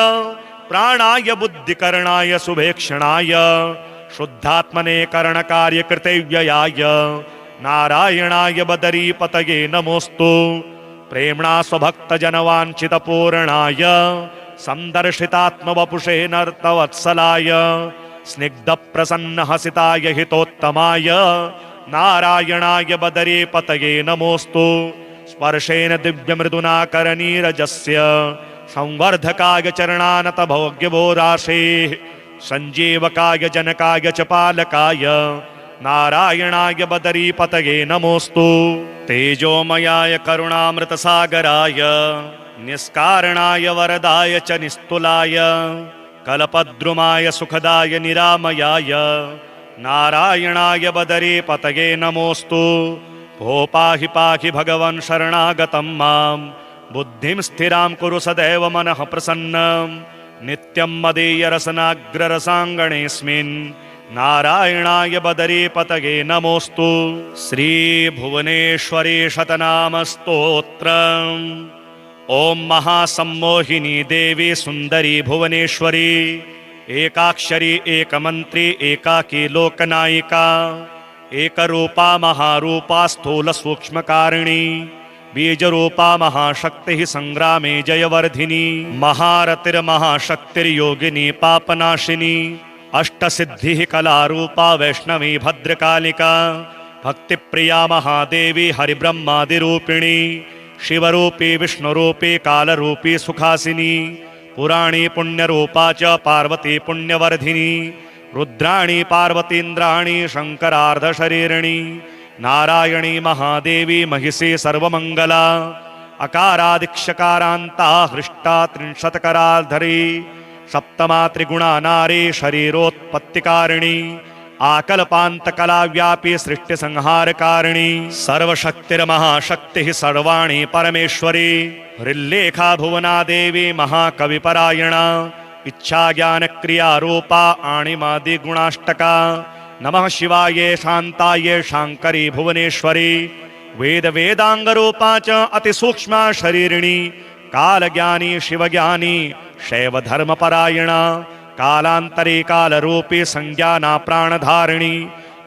प्राणाय बुद्धिकरणाय शुभेक्षणाय शुद्धात्मने करणकार्यकृतव्ययाय नारायणाय बदरीपतये नमोऽस्तु। प्रेम्णा स्वभक्तजनवाञ्छितपूर्णाय सन्दर्शितात्मवपुषे नर्तवत्सलाय स्निग्धप्रसन्नहसिताय हितोत्तमाय नारायणाय बदरीपतये नमोऽस्तु। स्पर्शेन दिव्यमृदुना करनीरजस्य संवर्धकाय चरणानत भोग्यभोराशेः सञ्जीवकाय जनकाय च पालकाय नारायणाय बदरीपतये नमोऽस्तु। तेजोमयाय करुणामृतसागराय निष्कारणाय वरदाय च निस्तुलाय कल्पद्रुमाय सुखदाय निरामयाय नारायणाय बदरीपतये नमोऽस्तु। भो पाहि पाहि भगवन् शरणागतं मां बुद्धिं स्थिरां कुरु सदैव मनः प्रसन्नं नित्यं मदीयरसनाग्ररसाङ्गणेऽस्मिन् नारायणाय बदरीपतये नमोऽस्तु। श्रीभुवनेश्वरी शतनामस्तोत्रम्। ॐ महासम्मोहिनी देवी सुन्दरी भुवनेश्वरी एकाक्षरी एकमन्त्री एकाकी लोकनायिका एकरूपा महारूपा स्थूल सूक्ष्मकारिणी बीजरूपा महाशक्तिः संग्रामे जयवर्धिनी महारतिर्महाशक्तिर्योगिनी पापनाशिनी अष्टसिद्धिः कलारूपा वैष्णवी भद्रकालिका भक्तिप्रिया महादेवी हरिब्रह्मादिरूपिणी शिवरूपी विष्णुरूपी कालरूपी सुखासिनी पुराणी पुण्यरूपा च पार्वती पुण्यवर्धिनी रुद्राणी पार्वतीन्द्राणी शङ्करार्धशरीरिणी नारायणी महादेवी महिषी सर्वमङ्गला अकारादिक्षकारान्ता हृष्टा त्रिंशत्कराधरी सप्तमा त्रिगुणा नारी शरीरोत्पत्तिकारिणी आकल्पान्तकलाव्यापी सृष्टिसंहारकारिणी सर्वशक्तिर्महाशक्तिः सर्वाणि परमेश्वरी हृल्लेखा भुवना देवी महाकविपरायणा इच्छाज्ञानक्रियारूपा आणिमादिगुणाष्टका नमः शिवाये शान्ताये शाङ्करी भुवनेश्वरी वेदाङ्गरूपा च अतिसूक्ष्मा शरीरिणी कालज्ञानी शिवज्ञानी शैवधर्मपरायणा कालांतरे कालरूपी संज्ञाना प्राणधारिणी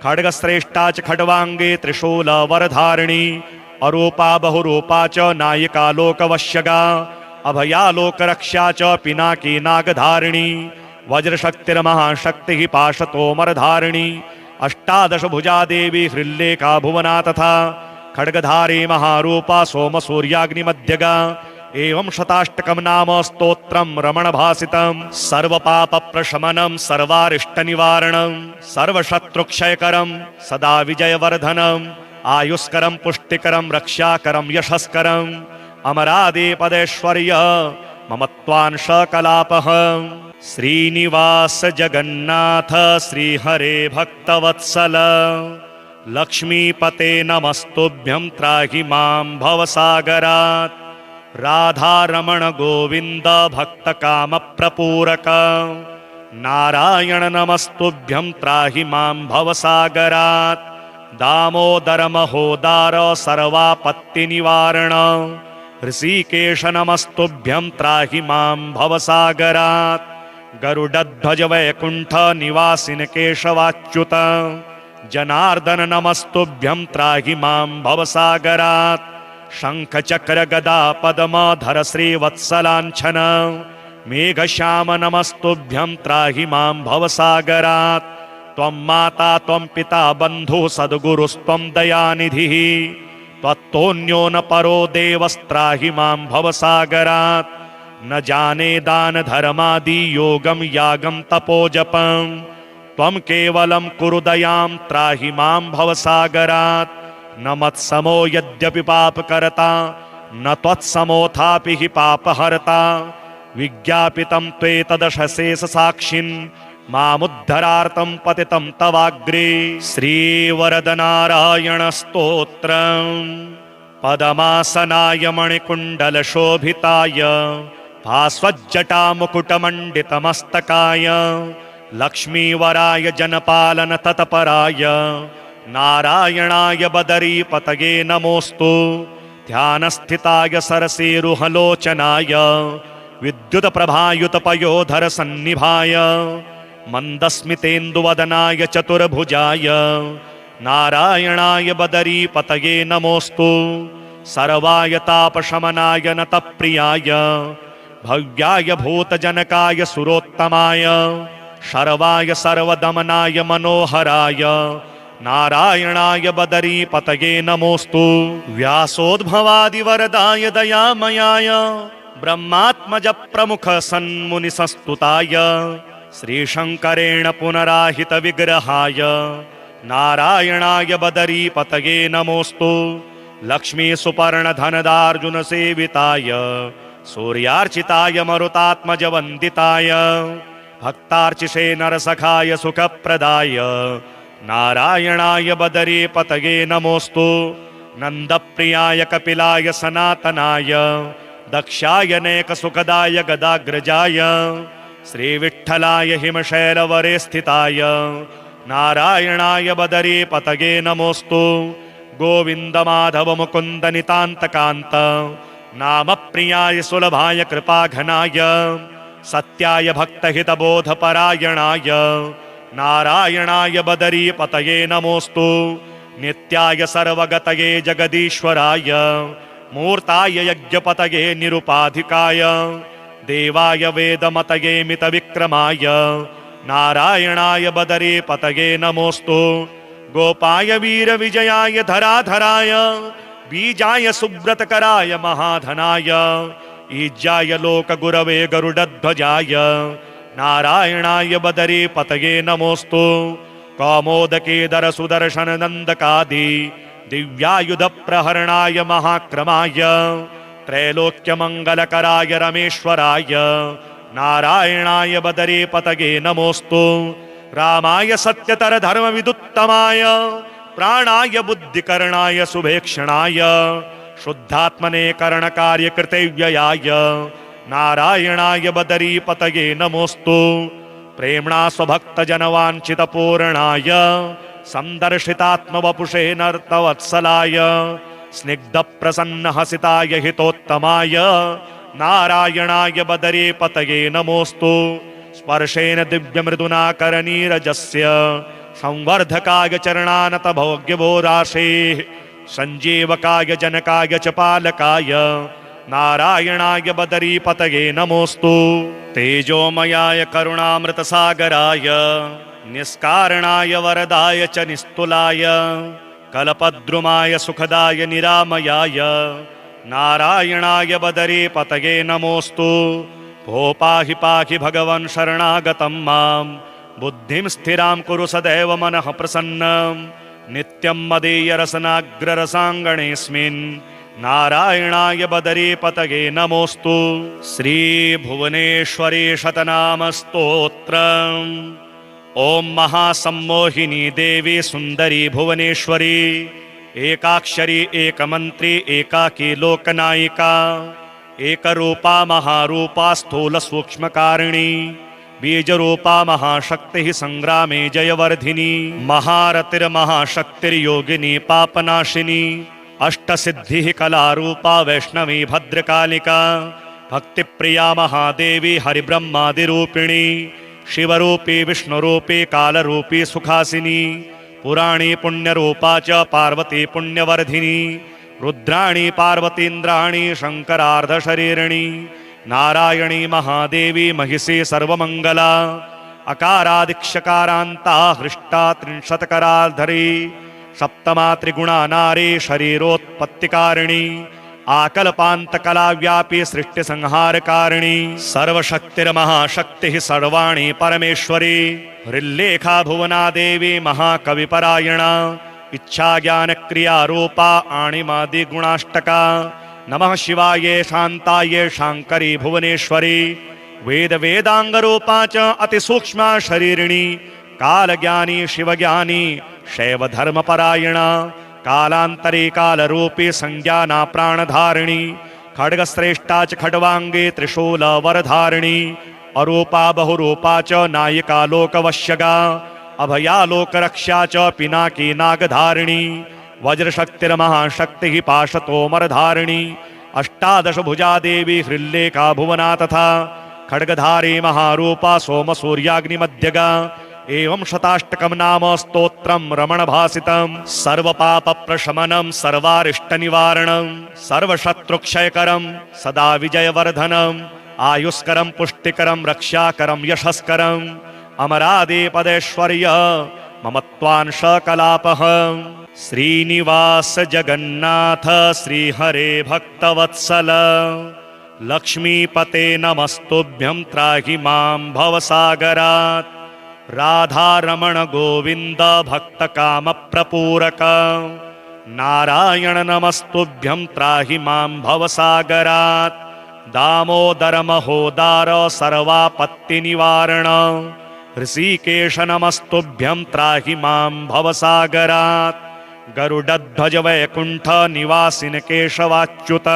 खड्गश्रेष्ठा च खड्वांगे त्रिशूल वरधारिणी अरूपा बहुरूपा च नायिका लोकवश्यगा अभया लोकरक्षा च पिनाकी नागधारिणी वज्रशक्तिर्महाशक्तिः पाशतोमरधारिणी अष्टादश भुजा देवी हृल्लेखा भुवना तथा खड्गधारी महारूपा सोमसूर्याग्निमध्यगा एवं शताष्टकं नाम स्तोत्रं रमणभासितं सर्वपापप्रशमनं सर्वारिष्टनिवारणं सर्वशत्रुक्षयकरं सदा विजयवर्धनं आयुष्करं पुष्टिकरं रक्षाकरं यशस्करं अमरादिपदैश्वर्य ममत्वांशकलापः श्रीनिवास जगन्नाथ श्रीहरे भक्तवत्सल लक्ष्मीपते नमस्तुभ्यं त्राहि मां भवसागरात् राधारमण गोविन्द भक्तकामप्रपूरक नारायण नमस्तुभ्यं त्राहि मां भवसागरात् दामोदर महोदार सर्वापत्तिनिवारण ऋषिकेश नमस्तुभ्यं त्राहि मां भवसागरात् गरुडध्वज वैकुण्ठ निवासिन केशवाच्युत जनार्दन नमस्तुभ्यं त्राहि मां भवसागरात् शंख चक्र गदा पद्मधर श्रीवत्सलाञ्छन मेघश्याम नमस्तुभ्यं त्राहि मां भवसागरात् त्वं माता त्वं पिता बन्धुः सद्गुरुस्त्वं दयानिधिः त्वत्तोऽन्यो न परो देवस्त्राहि मां भवसागरात् न जाने दान धर्मादि योगं यागं तपोजपं त्वं केवलं कुरु दयां त्राहि मां भवसागरात् न मत्समो यद्यपि पापकर्ता न त्वत्समोऽथापि हि पापहर्ता विज्ञापितं त्वेतदशशेष साक्षिन् मामुद्धरार्तं पतितं तवाग्रे श्रीवरदनारायण स्तोत्रम् पदमासनाय मणिकुण्डलशोभिताय भास्वज्जटा मुकुटमण्डितमस्तकाय लक्ष्मीवराय जनपालन तत्पराय नारायणाय बदरीपतये नमोऽस्तु ध्यानस्थिताय सरसीरुहलोचनाय विद्युतप्रभायुतपयोधर सन्निभाय मन्दस्मितेन्दुवदनाय चतुर्भुजाय नारायणाय बदरीपतये नमोऽस्तु सर्वाय तापशमनाय नतप्रियाय भव्याय भूतजनकाय सुरोत्तमाय शर्वाय सर्वदमनाय मनोहराय नारायणाय बदरीपतये नमोऽस्तु व्यासोद्भवादिवरदाय दयामयाय ब्रह्मात्मज प्रमुख सन्मुनिसस्तुताय श्रीशंकरेण पुनराहित विग्रहाय नारायणाय बदरीपतये नमोऽस्तु लक्ष्मी सुपर्ण धनदार्जुन सेविताय सूर्यार्चिताय मरुतात्मज वन्दिताय भक्तार्चिषे नरसखाय सुखप्रदाय नारायणाय बदरीपतये नमोऽस्तु नन्दप्रियाय कपिलाय सनातनाय दक्षाय नेकसुखदाय गदाग्रजाय श्रीविठ्ठलाय हिमशैलवरे स्थिताय नारायणाय बदरीपतये नमोऽस्तु गोविन्द माधव मुकुन्द नितान्तकान्त नामप्रियाय सुलभाय कृपाघनाय सत्याय भक्तहितबोधपरायणाय नारायणाय बदरीपतये नमोऽस्तु नित्याय सर्वगतये जगदीश्वराय मूर्ताय यज्ञपतये निरुपाधिकाय देवाय वेदमतये मितविक्रमाय नारायणाय बदरीपतये नमोऽस्तु गोपाय वीरविजयाय धराधराय बीजाय सुब्रतकराय महाधनाय ईज्याय लोकगुरवे गरुडध्वजाय नारायणाय बदरीपतये नमोऽस्तु कौमोदकेदर सुदर्शन नन्दकादि दिव्यायुधप्रहरणाय महाक्रमाय त्रैलोक्यमङ्गलकराय रमेश्वराय नारायणाय बदरीपतये नमोऽस्तु रामाय सत्यतर धर्मविदुत्तमाय प्राणाय बुद्धिकरणाय शुभेक्षणाय शुद्धात्मने करणकार्यकृतव्ययाय नारायणाय बदरीपतये नमोऽस्तु प्रेम्णा स्वभक्तजनवाञ्छितपूर्णाय सन्दर्शितात्मवपुषे नर्तवत्सलाय स्निग्धप्रसन्नहसिताय हितोत्तमाय नारायणाय बदरीपतये नमोऽस्तु स्पर्शेन दिव्यमृदुना करनीरजस्य संवर्धकाय चरणानत भोग्यबोधाशेः संजीवकाय जनकाय च पालकाय नारायणाय बदरीपतये नमोऽस्तु। तेजोमयाय करुणामृतसागराय निष्कारणाय वरदाय च निस्तुलाय कल्पद्रुमाय सुखदाय निरामयाय नारायणाय बदरीपतये नमोऽस्तु। भो पाहि पाहि भगवन् शरणागतं मां बुद्धिं स्थिरां कुरु सदैव मनः प्रसन्नं नित्यं मदीयरसनाग्ररसाङ्गणेऽस्मिन् नारायणाय बदरीपतये नमोऽस्तु। श्रीभुवनेश्वरी शतनामस्तोत्रम्। ॐ महासम्मोहिनी देवी सुन्दरी भुवनेश्वरी एकाक्षरी एकमन्त्री एकाकी लोकनायिका एकरूपा महारूपा स्थूलसूक्ष्मकारिणी बीजरूपा महाशक्तिः संग्रामे जयवर्धिनी महारतिर्महाशक्तिर्योगिनी पापनाशिनी अष्टसिद्धिः कलारूपा वैष्णवी भद्रकालिका भक्तिप्रिया महादेवी हरिब्रह्मादिरूपिणी शिवरूपी विष्णुरूपी कालरूपी सुखासिनी पुराणी पुण्यरूपा च पार्वती पुण्यवर्धिनी रुद्राणी पार्वतीन्द्राणी शङ्करार्धशरीरिणी नारायणी महादेवी महिषी सर्वमङ्गला अकारादिक्षकारान्ता हृष्टा त्रिंशत्कराधरी सप्तमा त्रिगुणा नारी शरीरोत्पत्तिकारिणी आकल्पान्तकलाव्यापी सृष्टिसंहारकारिणी सर्वशक्तिर्महाशक्तिः सर्वाणि परमेश्वरी हृल्लेखा भुवना देवी महाकविपरायणा इच्छाज्ञानक्रियारूपा आणिमादिगुणाष्टका नमः शिवाये शान्ताये शाङ्करी भुवनेश्वरी वेदाङ्गरूपा च अतिसूक्ष्मा शरीरिणी कालज्ञानी शिवज्ञानी शैवधर्मपरायणा कालान्तरी कालरूपी संज्ञाना प्राणधारिणी खड्गश्रेष्ठा च खड्वाङ्गी त्रिशूलवरधारिणी अरूपा बहुरूपा च नायिका लोकवश्यगा अभया लोकरक्षा च पिनाकी नागधारिणी वज्रशक्तिर्महाशक्तिः पाशतोमरधारिणी अष्टादश भुजा देवी हृल्लेखा भुवना तथा खड्गधारी महारूपा सोमसूर्याग्निमध्यगा एवं शताष्टकं नाम स्तोत्रं रमणभासितं सर्वपापप्रशमनं सर्वारिष्टनिवारणं सर्वशत्रुक्षयकरं सदा विजयवर्धनम् आयुष्करं पुष्टिकरं रक्षाकरं यशस्करम् अमरादिपदैश्वर्य ममत्वांशकलापः श्रीनिवास जगन्नाथ श्रीहरे भक्तवत्सल लक्ष्मीपते नमस्तुभ्यं त्राहि मां भवसागरात् राधारमण गोविन्द भक्तकामप्रपूरक नारायण नमस्तुभ्यं त्राहि मां भवसागरात् दामोदर महोदार सर्वापत्तिनिवारण ऋषिकेश नमस्तुभ्यं त्राहि मां भवसागरात् गरुडध्वज वैकुण्ठ निवासिन केशवाच्युत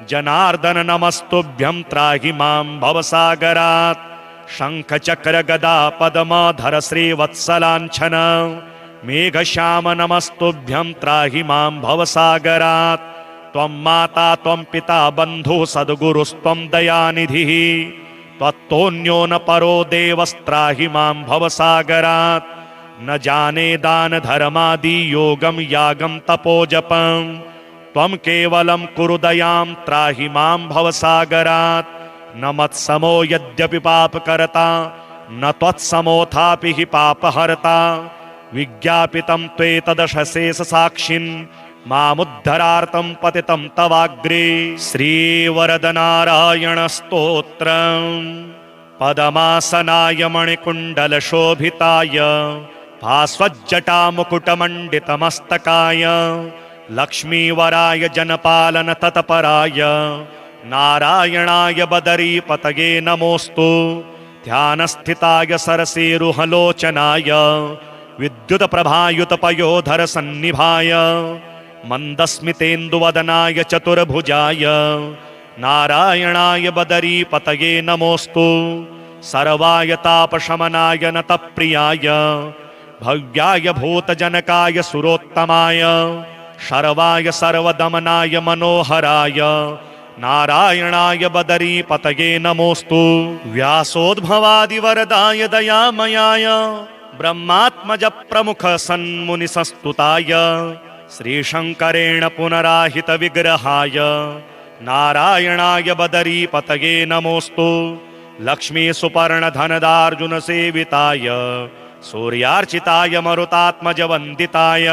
जनार्दन नमस्तुभ्यं त्राहि मां भवसागरात् शङ्खचक्र गदा पद्मधर श्रीवत्सलाञ्छन मेघश्याम नमस्तुभ्यं त्राहि मां भवसागरात् त्वं माता त्वं पिता बन्धुः सद्गुरुस्त्वं दयानिधिः त्वत्तोऽन्यो न परो देवस्त्राहि मां भवसागरात् न जाने दान धर्मादि योगं यागं तपोजपं त्वं केवलं कुरु दयां त्राहि मां भवसागरात् न मत्समो यद्यपि पापकर्ता न त्वत्समोऽथापि हि पापहर्ता विज्ञापितं त्वेतदशशेषसाक्षिन् मामुद्धरार्तं पतितं तवाग्रे श्रीवरदनारायण स्तोत्रम् पदमासनाय मणिकुण्डलशोभिताय भास्वज्जटामुकुटमण्डितमस्तकाय लक्ष्मीवराय जनपालन तत्पराय नारायणाय बदरीपतये नमोऽस्तु ध्यानस्थिताय सरसीरुहलोचनाय विद्युतप्रभायुतपयोधर सन्निभाय मन्दस्मितेन्दुवदनाय चतुर्भुजाय नारायणाय बदरीपतये नमोऽस्तु सर्वाय तापशमनाय नतप्रियाय भव्याय भूतजनकाय सुरोत्तमाय शर्वाय सर्वदमनाय मनोहराय नारायणाय बदरीपतये नमोऽस्तु। व्यासोद्भवादिवरदाय दयामयाय ब्रह्मात्मज प्रमुख सन्मुनिसंस्तुताय श्रीशंकरेण पुनराहित विग्रहाय नारायणाय बदरीपतये नमोऽस्तु। लक्ष्मी सुपर्ण धनदार्जुन सेविताय सूर्यार्चिताय मरुतात्मज वंदिताय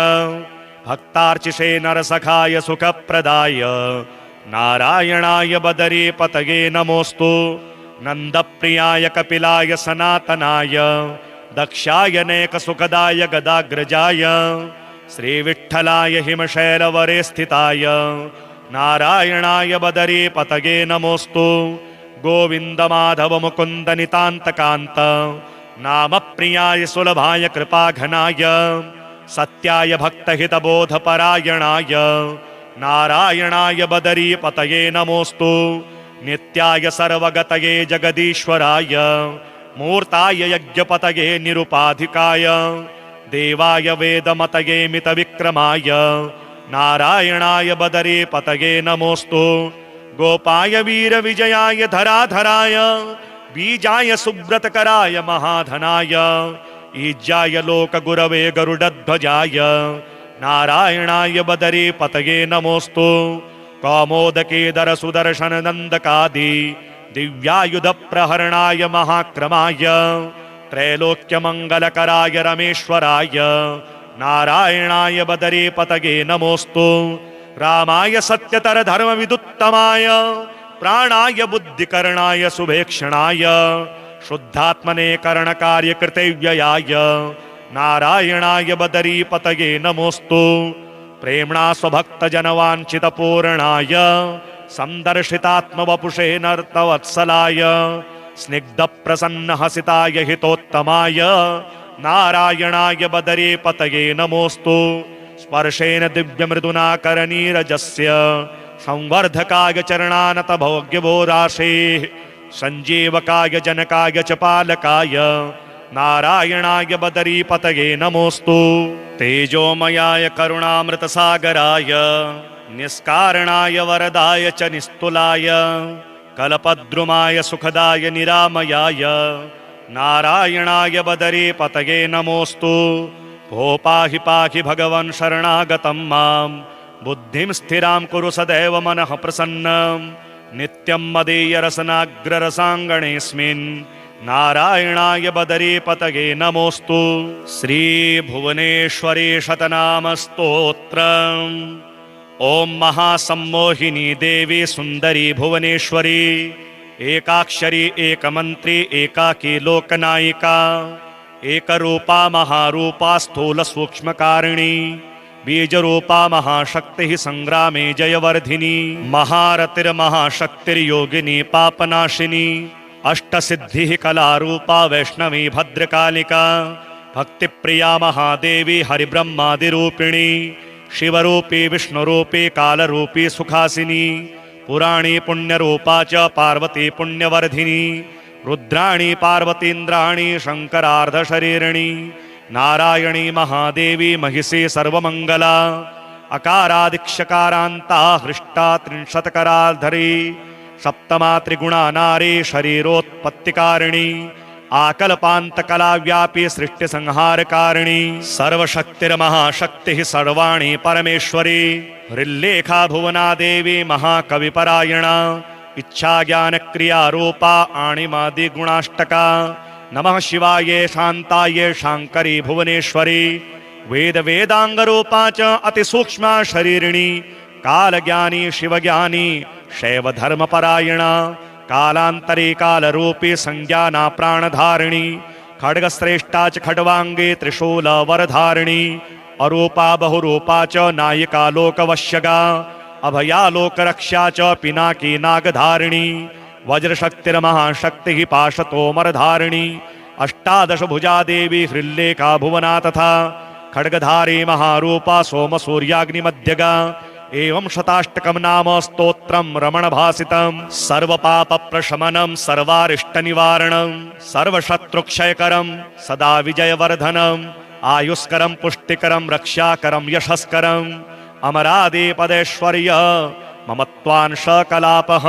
भक्तार्चिषे नरसखाय सुखप्रदाय नारायणाय बदरीपतये नमोऽस्तु। नंदप्रियाय कपिलाय सनातनाय दक्षाय नेकसुखदाय गदाग्रजाय श्रीविठ्ठलाय हिमशैलवरे स्थिताय नारायणाय बदरीपतये नमोऽस्तु। गोविंद माधव मुकुंद नितान्तकान्त नामप्रियाय सुलभाय कृपाघनाय सत्याय भक्तहितबोधपरायणाय नारायणाय बदरीपतये नमोऽस्तु। नित्याय सर्वगतये जगदीश्वराय मूर्ताय यज्ञपतये निरुपाधिकाय देवाय वेदमतये मितविक्रमाय नारायणाय बदरीपतये नमोऽस्तु। गोपाय वीरविजयाय धराधराय बीजाय सुब्रतकराय महाधनाय ईज्याय लोकगुरवे गरुडध्वजाय नारायणाय बदरीपतये नमोऽस्तु। कौमोदकेदर सुदर्शन नंदकादि दिव्यायुधप्रहरणाय महाक्रमाय त्रैलोक्यमङ्गलकराय रमेश्वराय नारायणाय बदरीपतये नमोऽस्तु। रामाय सत्यतर धर्मविदुत्तमाय प्राणाय बुद्धिकरणाय शुभेक्षणाय शुद्धात्मने करणकार्यकृतव्ययाय नारायणाय बदरीपतये नमोऽस्तु। प्रेम्णा स्वभक्तजनवाञ्छितपूर्णाय संदर्शितात्मवपुषे नर्तवत्सलाय स्निग्धप्रसन्नहसिताय हितोत्तमाय नारायणाय बदरीपतये नमोऽस्तु। स्पर्शेन दिव्यमृदुना करनीरजस्य संवर्धकाय चरणानत भोग्यबोधाशेः संजीवकाय जनकाय च पालकाय नारायणाय बदरीपतये नमोऽस्तु। तेजोमयाय करुणामृतसागराय निष्कारणाय वरदाय च निस्तुलाय कल्पद्रुमाय सुखदाय निरामयाय नारायणाय बदरीपतये नमोऽस्तु। भो पाहि पाहि भगवन् शरणागतं मां बुद्धिं स्थिरां कुरु सदैव मनः प्रसन्नं नित्यं मदीयरसनाग्ररसाङ्गणेऽस्मिन् नारायणाय बदरीपतये नमोऽस्तु। श्रीभुवनेश्वरी शतनामस्तोत्रम्। ॐ महासम्मोहिनी देवी सुन्दरी भुवनेश्वरी एकाक्षरी एकमन्त्री एकाकी लोकनायिका एकरूपा महारूपा स्थूल सूक्ष्मकारिणी बीजरूपा महाशक्तिः संग्रामे जयवर्धिनी महारतिर्महाशक्तिर्योगिनी पापनाशिनी अष्टसिद्धिः कलारूपा वैष्णवी भद्रकालिका भक्तिप्रिया महादेवी हरिब्रह्मादिरूपिणी शिवरूपी विष्णुरूपी कालरूपी सुखासिनी पुराणी पुण्यरूपा च पार्वती पुण्यवर्धिनी रुद्राणी पार्वतीन्द्राणी शंकरार्धशरीरिणी नारायणी महादेवी महिषी सर्वमंगला अकारादिक्षकारान्ता हृष्टा त्रिंशत्कराधरी सप्तमा त्रिगुणा नारी शरीरोत्पत्तिकारिणी आकल्पान्तकलाव्यापी सृष्टिसंहारकारिणी सर्वशक्तिर्महाशक्तिः सर्वाणि परमेश्वरी हृल्लेखा भुवना देवी महाकविपरायणा इच्छा ज्ञान क्रिया रूपा आणिमादि गुणाष्टका नमः शिवाय शांताय शांकरी भुवनेश्वरी वेद वेदांग रूपा च अति सूक्ष्म शरीरिणी काल ज्ञानी शिव ज्ञानी शैव धर्म परायणा कालांतरी काल रूपी संज्ञाना प्राणधारिणी खड्गश्रेष्ठा च खड्वांगे त्रिशूल वरधारिणी अरूपा बहुरूपा च नायिका लोकवश्यगा अभया लोकरक्षा च पिनाकी नागधारिणी वज्रशक्तिर्महाशक्तिः पाशतोमरधारिणी अष्टादश भुजा देवी हृल्लेखा भुवना तथा खड्गधारी महारूपा सोमसूर्याग्निमध्यगा एवं शताष्टकं नाम स्तोत्रं रमणभासितं सर्वपापप्रशमनं सर्वारिष्टनिवारणं सर्वशत्रुक्षयकरं सदा विजयवर्धनम् आयुष्करं पुष्टिकरं रक्षाकरं यशस्करम् अमरादिपदैश्वर्य ममत्वांश कलापः